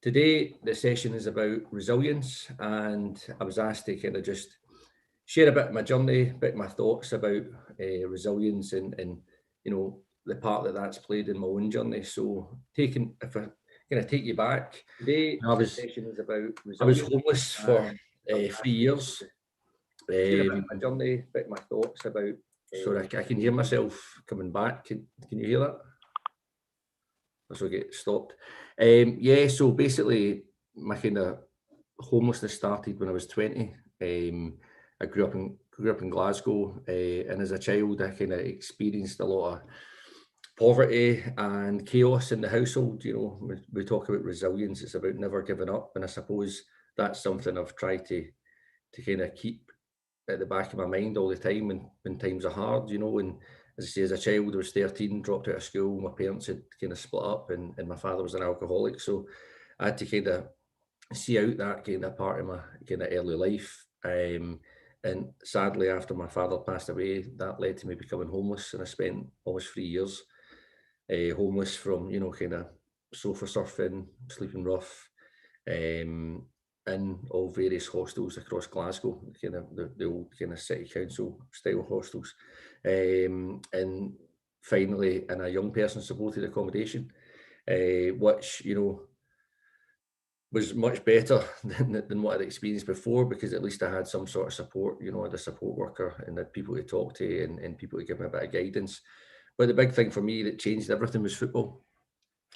Today, the session is about resilience, and I was asked to kind of just share a bit of my journey, a bit of my thoughts about resilience and the part that that's played in my own journey. So, if I kind of take you back, today I the was session is about I was resilience, homeless for and I was 3 years. share a bit of my journey, a bit of my thoughts about. Sorry, I can hear myself coming back. Can you hear that? This will get stopped. Yeah, so basically, my kind of homelessness started when I was 20. I grew up in Glasgow, and as a child, I kind of experienced a lot of poverty and chaos in the household. We talk about resilience; it's about never giving up, and I suppose that's something I've tried to kind of keep at the back of my mind all the time when times are hard. And as I say, as a child, I was 13, dropped out of school. My parents had kind of split up, and my father was an alcoholic, so I had to kind of see out that kind of part of my kind of early life. And sadly, after my father passed away, that led to me becoming homeless, and I spent almost 3 years homeless from kind of sofa surfing, sleeping rough, um, in all various hostels across Glasgow, kind of the old kind of city council style hostels, and finally in a young person supported accommodation, which was much better than what I'd experienced before, because at least I had some sort of support. I had a support worker and had people to talk to, and people to give me a bit of guidance. But the big thing for me that changed everything was football.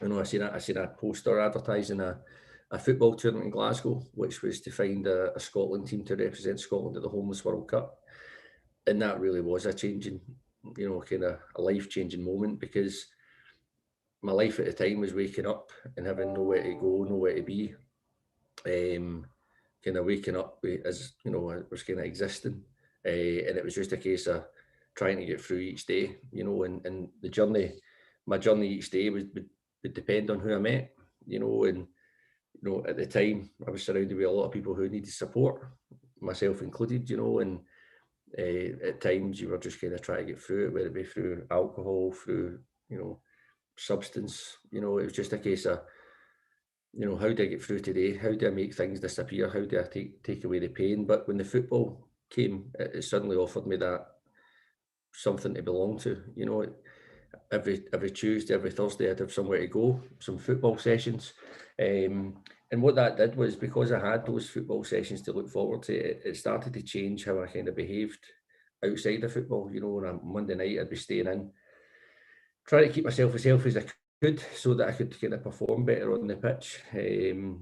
I seen a poster advertising a football tournament in Glasgow, which was to find a Scotland team to represent Scotland at the Homeless World Cup. And that really was a changing, kind of a life-changing moment, because my life at the time was waking up and having nowhere to go, nowhere to be. Kind of waking up as, I was kind of existing. And it was just a case of trying to get through each day, and my journey each day would depend on who I met, and at the time I was surrounded with a lot of people who needed support, myself included, and at times you were just kind of trying to get through it, whether it be through alcohol, through, substance. It was just a case of, how do I get through today? How do I make things disappear? How do I take away the pain? But when the football came, it suddenly offered me that something to belong to. Every Tuesday, every Thursday, I'd have somewhere to go, some football sessions. And what that did was, because I had those football sessions to look forward to, it started to change how I kind of behaved outside of football. On a Monday night, I'd be staying in, trying to keep myself as healthy as I could, so that I could kind of perform better on the pitch. And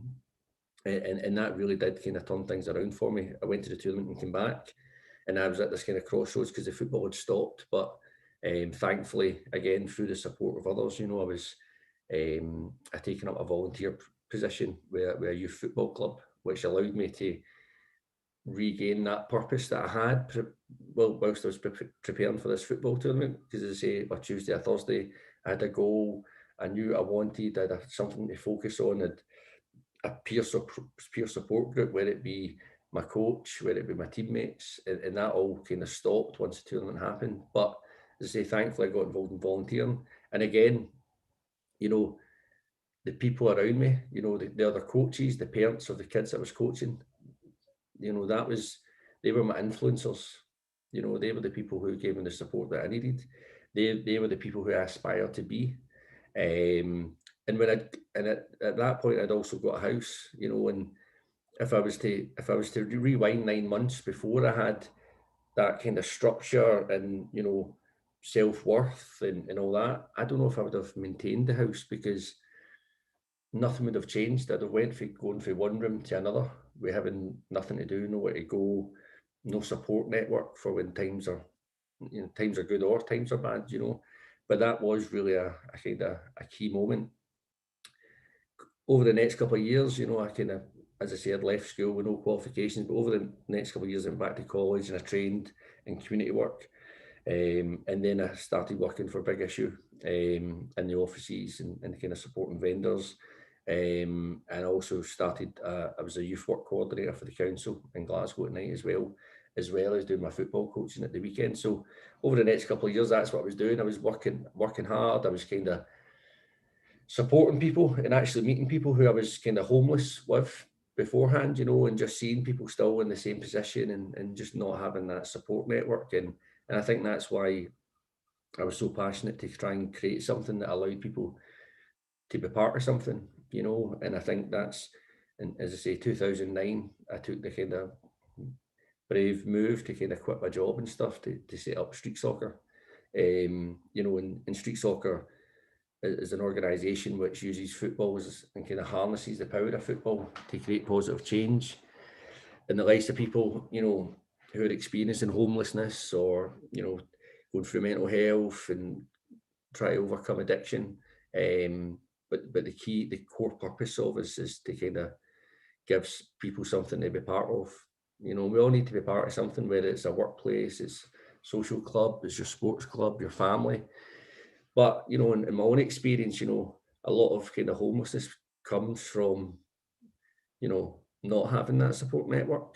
that really did kind of turn things around for me. I went to the tournament and came back, and I was at this kind of crossroads because the football had stopped. But thankfully, again, through the support of others, I taken up a volunteer position with a youth football club, which allowed me to regain that purpose that I had whilst I was preparing for this football tournament. Because, as I say, a Tuesday or Thursday, I had a goal, I knew I wanted, I had something to focus on, and a peer support group, whether it be my coach, whether it be my teammates, and that all kind of stopped once the tournament happened. But as I say, thankfully I got involved in volunteering, and again, the people around me, the other coaches, the parents of the kids I was coaching, they were my influencers. They were the people who gave me the support that I needed. They were the people who I aspired to be. And at that point, I'd also got a house, and if I was to rewind 9 months before I had that kind of structure and self-worth and all that, I don't know if I would have maintained the house, because nothing would have changed. I'd have going from one room to another, we having nothing to do, nowhere to go, no support network for when times are good or times are bad. But that was really a kind of a key moment. Over the next couple of years, I kind of, as I said, left school with no qualifications, but over the next couple of years I went back to college and I trained in community work. And then I started working for Big Issue in the offices and kind of supporting vendors. And also started, I was a youth work coordinator for the council in Glasgow at night, as well as doing my football coaching at the weekend. So over the next couple of years, that's what I was doing. I was working hard. I was kind of supporting people and actually meeting people who I was kind of homeless with beforehand, you know, and just seeing people still in the same position and just not having that support network. And I think that's why I was so passionate to try and create something that allowed people to be part of something, you know. And I think that's, and as I say, 2009, I took the kind of brave move to kind of quit my job and stuff to set up street soccer. You know, and street soccer is an organisation which uses football and kind of harnesses the power of football to create positive change in the lives of people, you know, who are experiencing homelessness or, you know, going through mental health and try to overcome addiction. But the core purpose of us is to kind of give people something to be part of. You know, we all need to be part of something, whether it's a workplace, it's social club, it's your sports club, your family. But, you know, in my own experience, you know, a lot of kind of homelessness comes from, you know, not having that support network,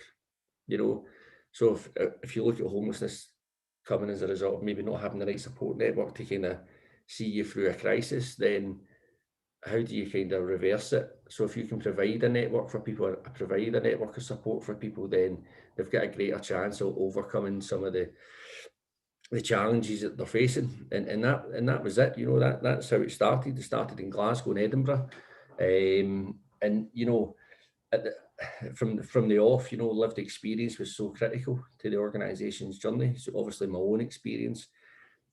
you know. So if you look at homelessness coming as a result of maybe not having the right support network to kind of see you through a crisis, then how do you kind of reverse it? So if you can provide a network for people, provide a network of support for people, then they've got a greater chance of overcoming some of the challenges that they're facing. And that was it, you know. That's how it started. It started in Glasgow and Edinburgh. And you know, from the off, you know, lived experience was so critical to the organisation's journey. So obviously my own experience,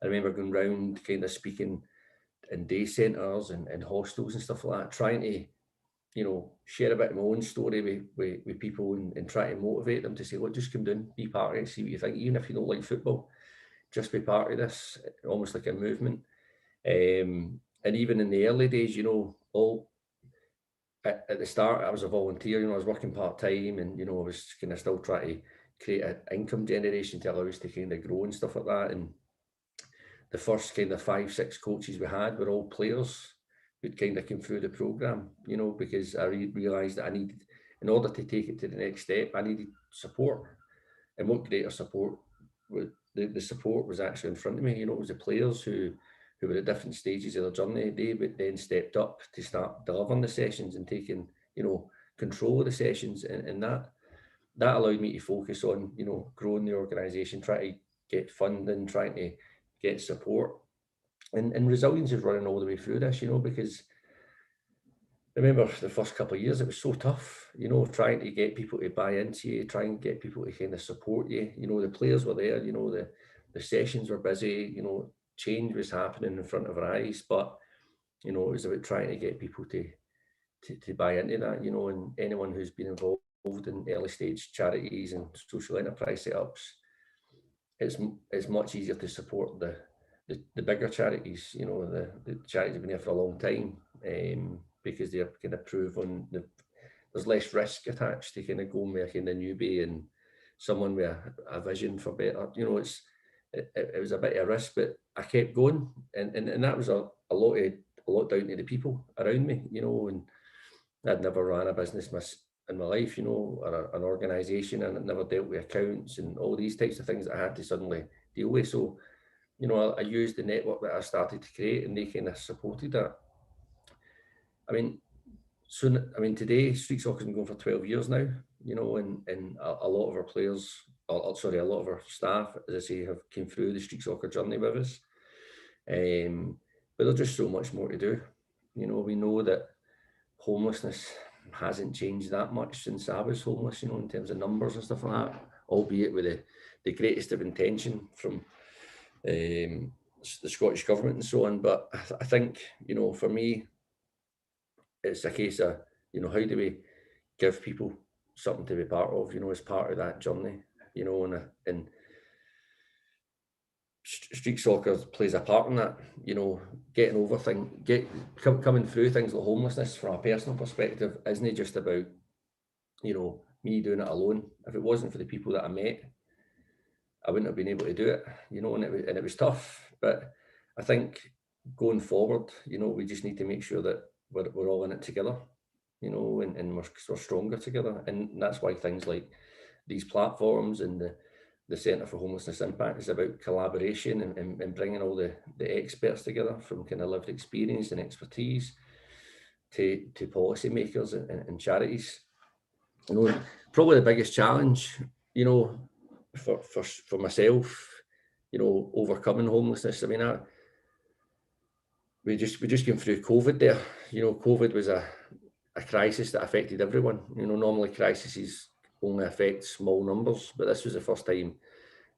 I remember going round kind of speaking in day centres and hostels and stuff like that, trying to, you know, share a bit of my own story with people and try to motivate them to say, look, just come down, be part of it, see what you think, even if you don't like football, just be part of this, almost like a movement. And even in the early days, you know, at the start, I was a volunteer, you know, I was working part-time and, you know, I was kind of still trying to create an income generation to allow us to kind of grow and stuff like that. And the first kind of 5-6 coaches we had were all players who'd kind of came through the programme, you know, because I realised that I needed, in order to take it to the next step, I needed support. And what greater support, the support was actually in front of me, you know. It was the players who were at different stages of their journey. They then stepped up to start delivering the sessions and taking, you know, control of the sessions. And that allowed me to focus on, you know, growing the organisation, trying to get funding, trying to get support. And resilience is running all the way through this, you know, because I remember the first couple of years, it was so tough, you know, trying to get people to buy into you, trying to get people to kind of support you. You know, the players were there, you know, the sessions were busy, you know, change was happening in front of our eyes, but, you know, it was about trying to get people to buy into that, you know. And anyone who's been involved in early stage charities and social enterprise setups, it's much easier to support the bigger charities, you know, the charities have been there for a long time, because they're kind of proven there's less risk attached to kind of going with a kind of newbie and someone with a vision for better. You know, it was a bit of a risk, but I kept going, and that was a lot down to the people around me, you know. And I'd never ran a business in my life, you know, or an organisation, and I'd never dealt with accounts and all these types of things that I had to suddenly deal with. So, you know, I used the network that I started to create, and they kind of supported that. I mean, today street soccer's been going for 12 years now, you know, and a lot of our players, a lot of our staff, as I say, have came through the street soccer journey with us. But there's just so much more to do. You know, we know that homelessness hasn't changed that much since I was homeless, you know, in terms of numbers and stuff like that, albeit with the greatest of intention from the Scottish government and so on. But I think, you know, for me, it's a case of, you know, how do we give people something to be part of, you know, as part of that journey, you know. And street soccer plays a part in that, you know. Getting over coming through things like homelessness from a personal perspective isn't just about, you know, me doing it alone. If it wasn't for the people that I met, I wouldn't have been able to do it, you know. And it was tough, but I think going forward, you know, we just need to make sure that we're all in it together, you know, and we're stronger together. And that's why things like these platforms and the Centre for Homelessness Impact is about collaboration and bringing all the experts together from kind of lived experience and expertise to policymakers and charities. You know, probably the biggest challenge, you know, for myself, you know, overcoming homelessness. I mean, we just came through COVID there. You know, COVID was a crisis that affected everyone. You know, normally crises only affect small numbers, but this was the first time.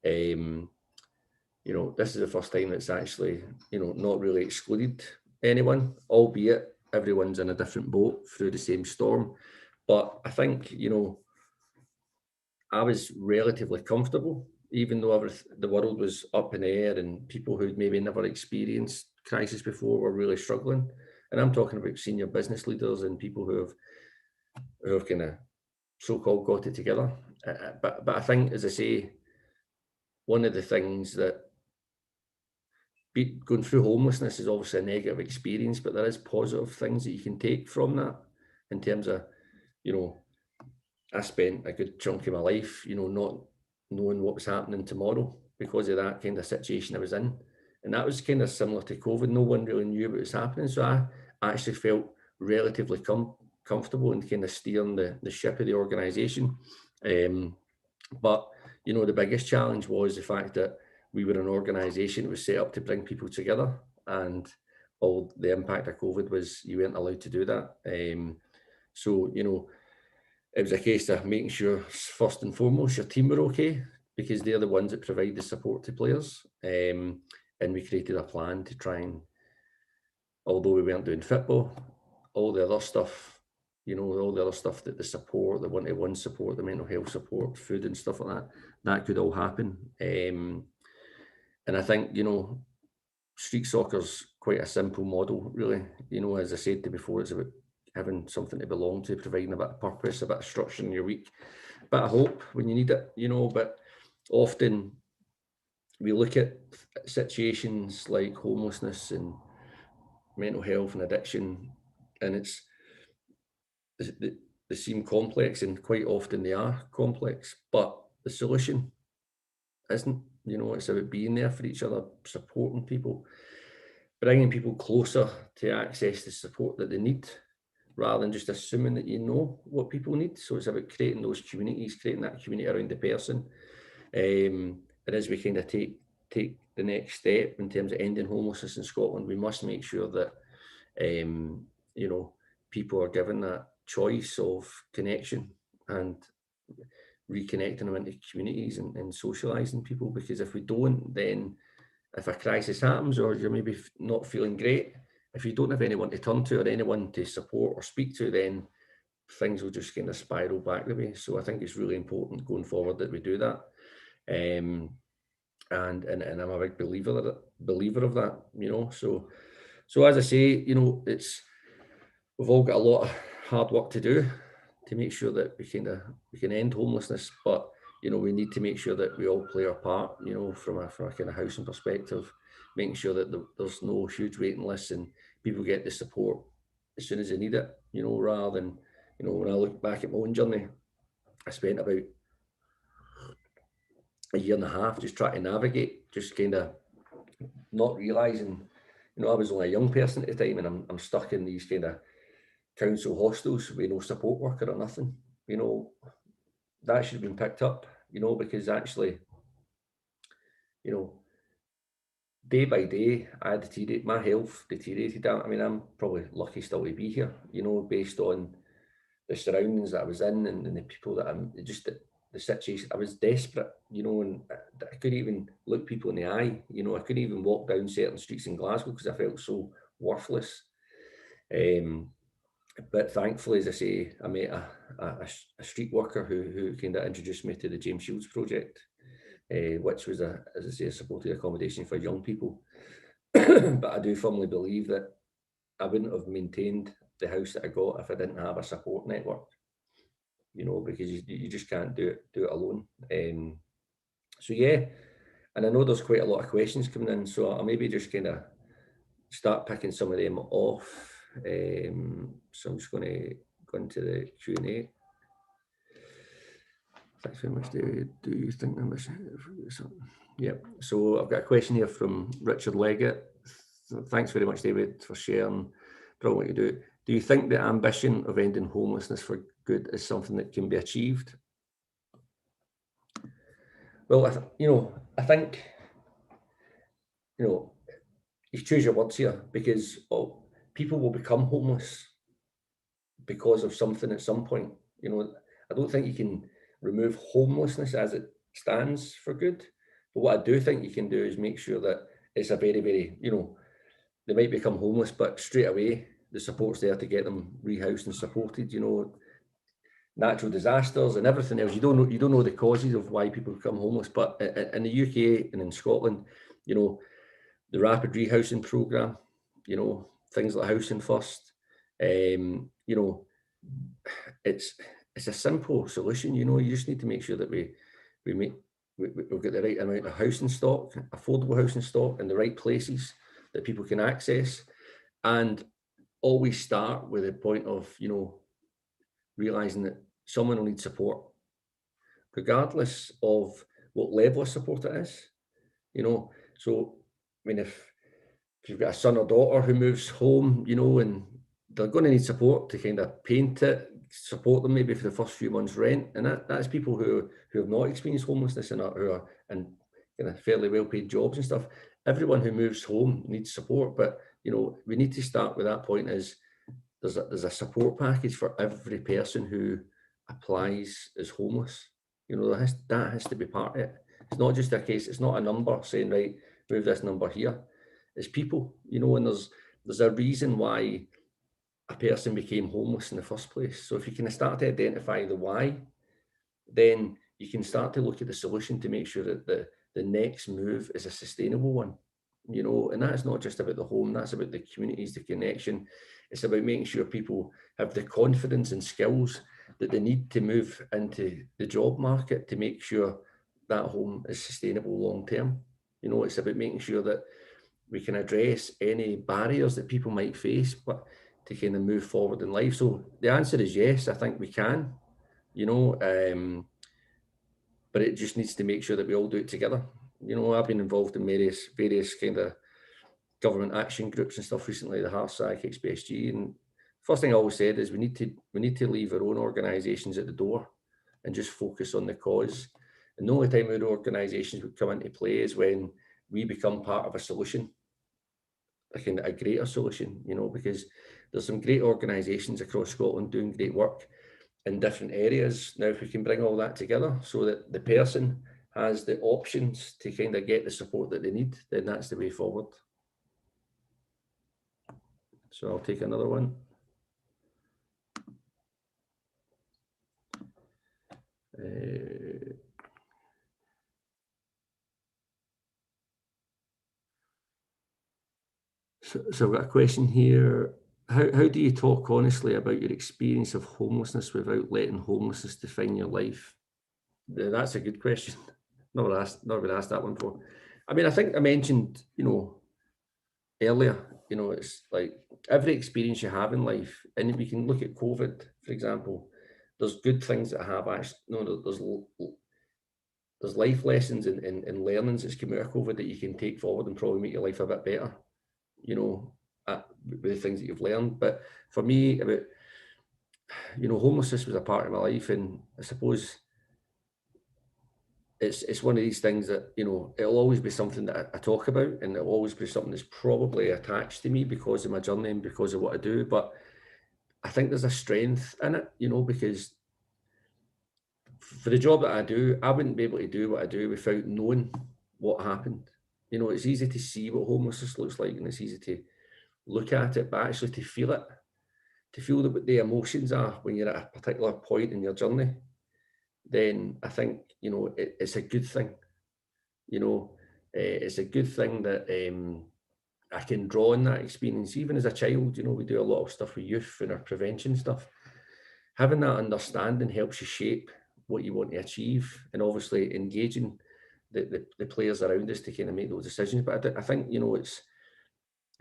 You know, this is the first time it's actually, you know, not really excluded anyone, albeit everyone's in a different boat through the same storm. But I think, you know, I was relatively comfortable, even though the world was up in the air and people who'd maybe never experienced crisis before were really struggling. And I'm talking about senior business leaders and people who have kind of so-called got it together. But I think, as I say, one of the things that going through homelessness is obviously a negative experience, but there is positive things that you can take from that in terms of, you know, I spent a good chunk of my life, you know, not knowing what was happening tomorrow because of that kind of situation I was in. And that was kind of similar to COVID. No one really knew what was happening. So I actually felt relatively comfortable in kind of steering the ship of the organisation. But, you know, the biggest challenge was the fact that we were an organisation that was set up to bring people together, and all the impact of COVID was you weren't allowed to do that. So, you know, it was a case of making sure, first and foremost, your team were okay, because they're the ones that provide the support to players. And we created a plan to try and, although we weren't doing football, all the other stuff, you know, all the other stuff that the support, the one-to-one support, the mental health support, food and stuff like that, that could all happen. And I think, you know, street soccer's quite a simple model, really. You know, as I said to before, it's about having something to belong to, providing a bit of purpose, a bit of structure in your week, a bit of hope when you need it, you know. But often we look at situations like homelessness and mental health and addiction, and they seem complex, and quite often they are complex, but the solution isn't. You know, it's about being there for each other, supporting people, bringing people closer to access the support that they need, rather than just assuming that you know what people need. So it's about creating those communities, creating that community around the person. And as we kind of take the next step in terms of ending homelessness in Scotland, we must make sure that, you know, people are given that choice of connection and reconnecting them into communities and socialising people. Because if we don't, then if a crisis happens or you're maybe not feeling great, if you don't have anyone to turn to or anyone to support or speak to, then things will just kind of spiral back the way. So I think it's really important going forward that we do that. And I'm a big believer of that, you know. So as I say, you know, we've all got a lot of hard work to do to make sure that we can end homelessness, but you know, we need to make sure that we all play our part, you know, from a kind of housing perspective, making sure that there's no huge waiting lists and people get the support as soon as they need it, you know, rather than, you know, when I look back at my own journey, I spent about a year and a half just trying to navigate, just kind of not realising, you know, I was only a young person at the time, and I'm stuck in these kind of council hostels with no support worker or nothing. You know, that should have been picked up, you know, because actually, you know, day by day, my health deteriorated. I mean, I'm probably lucky still to be here, you know, based on the surroundings that I was in and the people that the situation. I was desperate, you know, and I couldn't even look people in the eye. You know, I couldn't even walk down certain streets in Glasgow because I felt so worthless. But thankfully, as I say, I met a street worker who kind of introduced me to the James Shields project, which was, as I say, a supported accommodation for young people. But I do firmly believe that I wouldn't have maintained the house that I got if I didn't have a support network, you know, because you just can't do it alone. So yeah, and I know there's quite a lot of questions coming in, so I'll maybe just kind of start picking some of them off. So I'm just going to go into the Q&A. Thanks very much, David. Do you think I'm missing something? Yep. So I've got a question here from Richard Leggett. Thanks very much, David, for sharing. Brilliant what you do. Do you think the ambition of ending homelessness for good is something that can be achieved? Well, I think, you choose your words here, because people will become homeless because of something at some point. I don't think you can remove homelessness as it stands for good. But what I do think you can do is make sure that it's a very, very, they might become homeless, but straight away the support's there to get them rehoused and supported. Natural disasters and everything else. You don't know the causes of why people become homeless, but in the UK and in Scotland, the rapid rehousing programme, things like Housing First, it's a simple solution. You just need to make sure that we've got the right amount of housing stock, affordable housing stock in the right places that people can access, and always start with the point of, realising that someone will need support, regardless of what level of support it is. So, I mean, if you've got a son or daughter who moves home, and they're going to need support to kind of paint it, support them maybe for the first few months' rent, and that's people who have not experienced homelessness and who are in kind of fairly well-paid jobs and stuff. Everyone who moves home needs support, but we need to start with that point: is there's a support package for every person who applies as homeless. That has to be part of it. It's not just a case. It's not a number saying, right, move this number here. It's people, and there's a reason why a person became homeless in the first place. So if you can start to identify the why, then you can start to look at the solution to make sure that the next move is a sustainable one. And that's not just about the home, that's about the communities, the connection. It's about making sure people have the confidence and skills that they need to move into the job market to make sure that home is sustainable long term. It's about making sure that we can address any barriers that people might face, but to kind of move forward in life. So the answer is yes, I think we can, but it just needs to make sure that we all do it together. I've been involved in various kind of government action groups and stuff recently, the HARSAC, XPSG, and first thing I always said is we need to leave our own organisations at the door and just focus on the cause. And the only time our organisations would come into play is when we become part of a solution, a greater solution, because there's some great organisations across Scotland doing great work in different areas. Now, if we can bring all that together so that the person has the options to kind of get the support that they need, then that's the way forward. So I'll take another one. So I've got a question here. How do you talk honestly about your experience of homelessness without letting homelessness define your life? That's a good question. Never been asked that one before. I mean, I think I mentioned, earlier, it's like every experience you have in life, and we can look at COVID, for example. There's good things that have actually, there's life lessons and learnings that's come out of COVID that you can take forward and probably make your life a bit better, with the things that you've learned. But for me, about, homelessness was a part of my life, and I suppose it's one of these things that, it'll always be something that I talk about, and it'll always be something that's probably attached to me because of my journey and because of what I do. But I think there's a strength in it, because for the job that I do, I wouldn't be able to do what I do without knowing what happened. It's easy to see what homelessness looks like, and it's easy to look at it, but actually to feel it, to feel what the emotions are when you're at a particular point in your journey, then I think, it's a good thing. It's a good thing that I can draw on that experience. Even as a child, we do a lot of stuff with youth and our prevention stuff. Having that understanding helps you shape what you want to achieve, and obviously engaging the players around us to kind of make those decisions. But I think, it's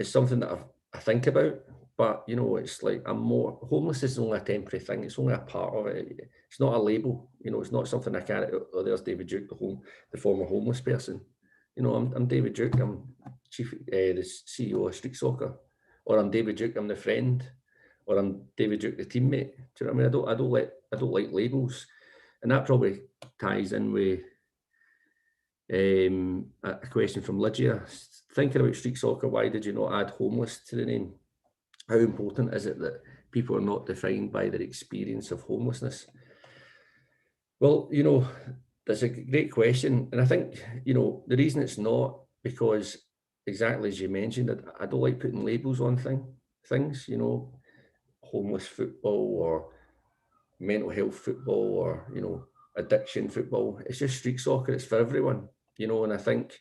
something that I think about, but it's like homelessness is only a temporary thing. It's only a part of it. It's not a label. It's not something I can't. Oh, there's David Duke, the former homeless person. I'm David Duke. I'm the CEO of Street Soccer, or I'm David Duke. I'm the friend or I'm David Duke, the teammate. Do you know what I mean? I don't like labels, and that probably ties in with a question from Lydia. Thinking about street soccer, why did you not add homeless to the name? How important is it that people are not defined by their experience of homelessness? Well, you know, that's a great question. And I think, you know, the reason it's not, because exactly as you mentioned, I don't like putting labels on things, you know, homeless football or mental health football or, you know, addiction football. It's just street soccer. It's for everyone, you know, and I think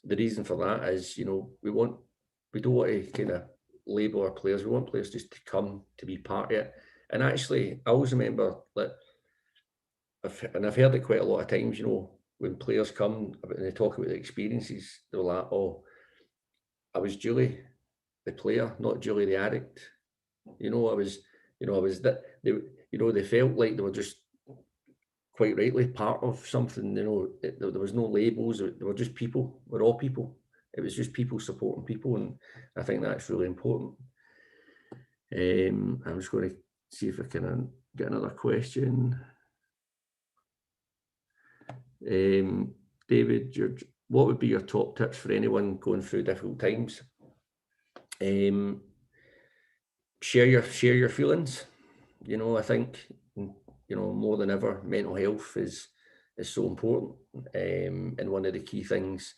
the reason for that is, you know, we don't want to kind of label our players. We want players just to come to be part of it. And actually, I always remember that, I've heard it quite a lot of times, you know, when players come and they talk about the experiences, they're like, oh, I was Julie, the player, not Julie, the addict. You know, I was that, they felt like they were just quite rightly part of something, you know, there was no labels, they were just people, we're all people. It was just people supporting people, and I think that's really important. I'm just going to see if I can get another question. David, what would be your top tips for anyone going through difficult times? Share your feelings. You know, I think, you know, more than ever, mental health is so important. And one of the key things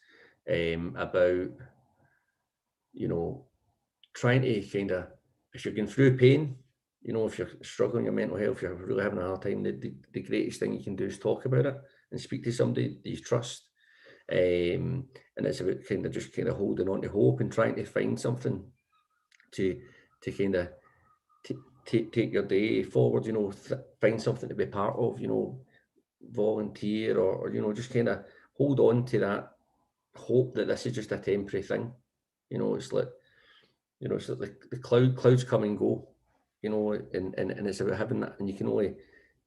about, you know, trying to kind of, if you're going through pain, you know, if you're struggling with your mental health, you're really having a hard time, the greatest thing you can do is talk about it and speak to somebody that you trust. And it's about kind of holding on to hope and trying to find something to kind of take your day forward, you know, find something to be part of, you know, volunteer or you know, just kind of hold on to that hope that this is just a temporary thing. You know, it's like, you know, it's like the clouds come and go, you know, and it's about having that, and you can only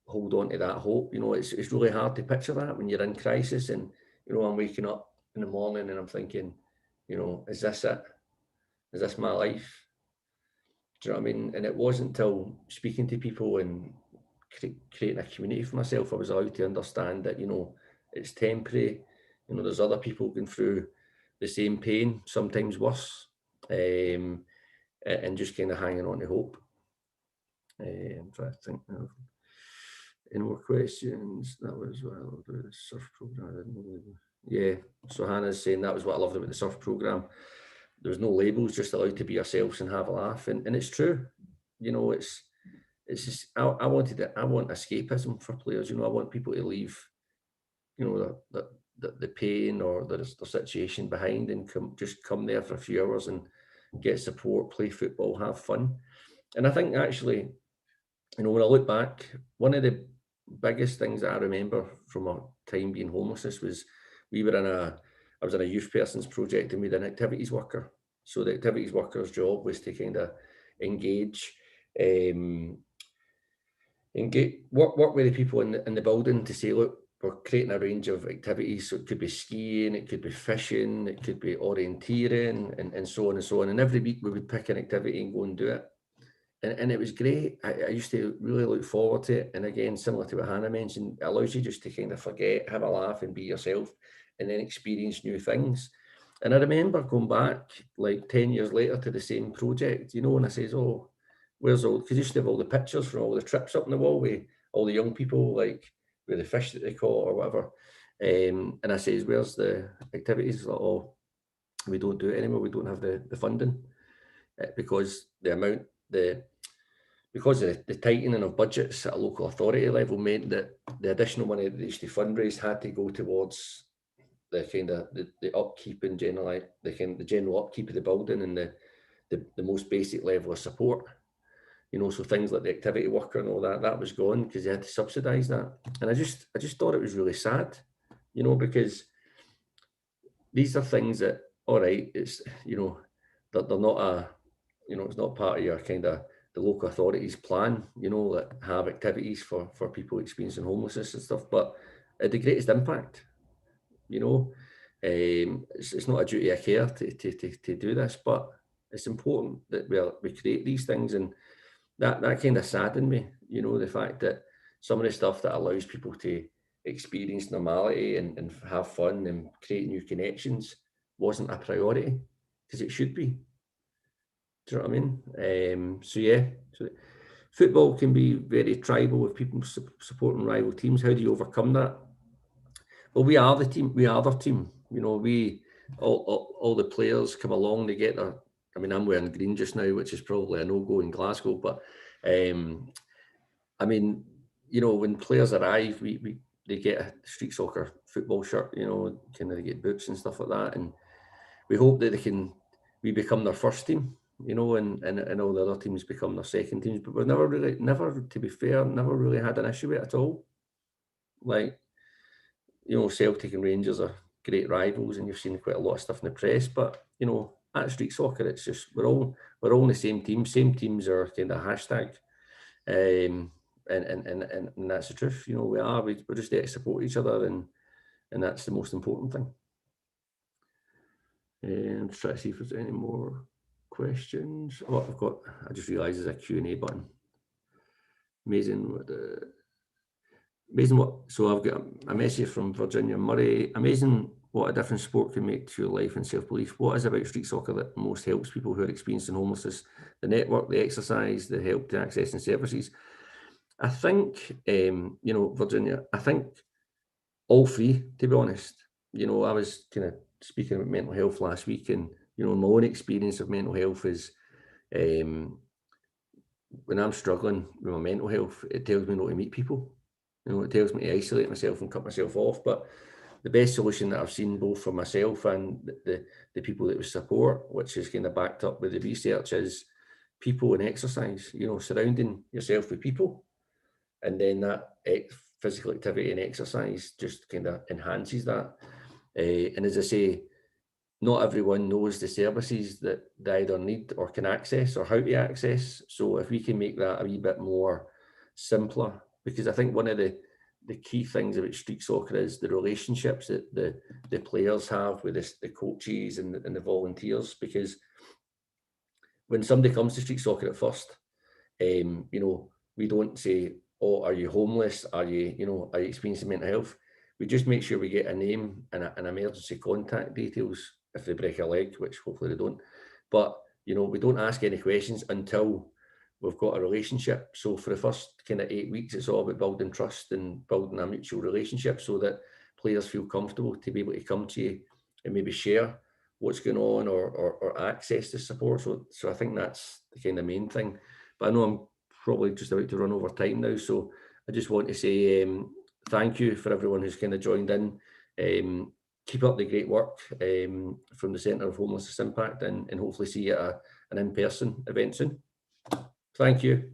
hold on to that hope. You know, it's really hard to picture that when you're in crisis, and you know, I'm waking up in the morning and I'm thinking, you know, is this it? Is this my life? Do you know what I mean? And it wasn't until speaking to people and creating a community for myself, I was allowed to understand that, you know, it's temporary. You know, there's other people going through the same pain, sometimes worse, and just kind of hanging on to hope. I'm trying to think now. Any more questions? That was what I loved about the surf program. Yeah, so Hannah's saying that was what I loved about the surf program. There was no labels, just allowed to be yourselves and have a laugh, and it's true. You know, it's just I want escapism for players. You know, I want people to leave, you know, the pain or the situation behind and come there for a few hours and get support, play football, have fun. And I think actually, you know, when I look back, one of the biggest things that I remember from our time being homelessness was I was in a youth persons project and we had an activities worker. So the activities worker's job was to kind of engage, work with the people in the building to say, look, we're creating a range of activities. So it could be skiing, it could be fishing, it could be orienteering, and so on and so on. And every week we would pick an activity and go and do it. And it was great. I used to really look forward to it. And again, similar to what Hannah mentioned, it allows you just to kind of forget, have a laugh and be yourself and then experience new things. And I remember going back like 10 years later to the same project, you know, and I says, oh, where's all, because you used to have all the pictures from all the trips up on the wall with all the young people, like with the fish that they caught or whatever. And I says, where's the activities? Like, oh, we don't do it anymore. We don't have the funding because because of the tightening of budgets at a local authority level meant that the additional money that they used to fundraise had to go towards the kind of the upkeep and the general upkeep of the building and the most basic level of support. You know, so things like the activity worker and all that was gone because they had to subsidise that. And I just thought it was really sad, you know, because these are things that, all right, it's, you know, they're not you know, it's not part of your kind of the local authorities plan, you know, that have activities for people experiencing homelessness and stuff, but at the greatest impact, you know. It's not a duty of care to do this, but it's important that we create these things. And that kind of saddened me, you know, the fact that some of the stuff that allows people to experience normality and have fun and create new connections wasn't a priority, because it should be. Do you know what I mean? So yeah, so football can be very tribal with people supporting rival teams. How do you overcome that? Well, we are the team. We are their team. You know, all the players come along. They get their. I mean, I'm wearing green just now, which is probably a no-go in Glasgow. But I mean, you know, when players arrive, they get a street soccer football shirt. You know, kind of they get boots and stuff like that, and we hope that we become their first team. You know, and all the other teams become their second teams. But we've never, to be fair, never really had an issue with it at all. Like, you know, Celtic and Rangers are great rivals, and you've seen quite a lot of stuff in the press. But you know, at street soccer, it's just we're all in the same team. Same teams are kind of hashtag, and that's the truth. You know, we're just there to support each other, and that's the most important thing. I'm just trying to see if there's any more questions. Oh, I just realised there's a Q&A button. Amazing what. So I've got a message from Virginia Murray. Amazing what a different sport can make to your life and self-belief. What is about street soccer that most helps people who are experiencing homelessness? The network, the exercise, the help to accessing services. I think, you know, Virginia, I think all three, to be honest. You know, I was kind of speaking about mental health last week, and, you know, my own experience of mental health is, when I'm struggling with my mental health, it tells me not to meet people. You know, it tells me to isolate myself and cut myself off. But the best solution that I've seen, both for myself and the people that we support, which is kind of backed up with the research, is people and exercise. You know, surrounding yourself with people, and then that physical activity and exercise just kind of enhances that. And as I say, not everyone knows the services that they either need or can access or how to access. So if we can make that a wee bit more simpler, because I think one of the key things about street soccer is the relationships that the players have with the coaches and the volunteers. Because when somebody comes to street soccer at first, you know, we don't say, oh, are you homeless? Are you experiencing mental health? We just make sure we get a name and an emergency contact details if they break a leg, which hopefully they don't. But, you know, we don't ask any questions until we've got a relationship. So for the first kind of 8 weeks, it's all about building trust and building a mutual relationship, so that players feel comfortable to be able to come to you and maybe share what's going on or access the support. So I think that's the kind of main thing. But I know I'm probably just about to run over time now, so I just want to say thank you for everyone who's kind of joined in. Keep up the great work from the Centre of Homelessness Impact, and hopefully see you at an in-person event soon. Thank you.